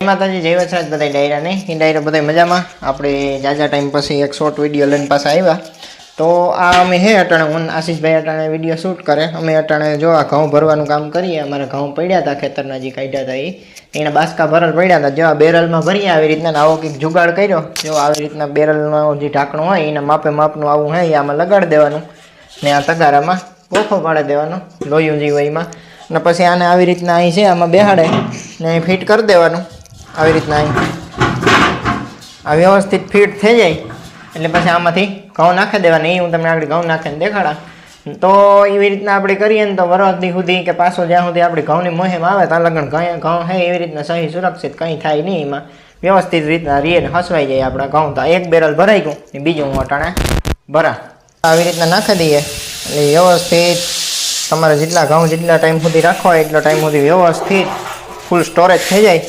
માતાજી જય વચરાજ બધા ડાયરા નહીં એ ડાયરા બધા મજામાં આપણે જાજા ટાઈમ પછી એક શોર્ટ વિડીયો લઈને પાછા આવ્યા તો આ અમે હે અટાણે હું આશીષભાઈ અટાણે વિડીયો શૂટ કરે અમે અટાણે જો આ ઘઉં ભરવાનું કામ કરીએ અમારે ઘઉં પડ્યા હતા ખેતરના જે કાઢ્યા હતા એના બાસકા ભરલ પડ્યા હતા જો આ બેરલમાં ભરીએ આવી રીતના આવો કંઈક જુગાડ કર્યો જો આવી રીતના બેરલનો જે ઢાંકણું હોય એના માપનું આવું હોય એ આમાં લગાડી દેવાનું ને આ તગારામાં પોખો પાડી દેવાનો લોયું જે હોય એમાં ને પછી આને આવી રીતના અહીં છે આમાં બેહાડે ને ફિટ કરી દેવાનું આવી રીતના અહીં આ વ્યવસ્થિત ફિટ થઈ જાય એટલે પછી આમાંથી ઘઉં નાખી દેવાના એ હું તમને આગળ ઘઉં નાખીને દેખાડા તો એવી રીતના આપણે કરીએ ને તો વરસદી સુધી કે પાછો જ્યાં સુધી આપણી ઘઉંની મોહેમ આવે ત્યાં લગન ઘઉં હે એવી રીતના સહી સુરક્ષિત કંઈ થાય નહીં એમાં વ્યવસ્થિત રીતના રીએ હસવાઈ જાય આપણા ઘઉં તો એક બેરલ ભરાઈ ગયું ને બીજું હું અટાણે ભરા આવી રીતના નાખી દઈએ એટલે વ્યવસ્થિત તમારે જેટલા ઘઉં જેટલા ટાઈમ સુધી રાખવા એટલો ટાઈમ સુધી વ્યવસ્થિત ફૂલ સ્ટોરેજ થઈ જાય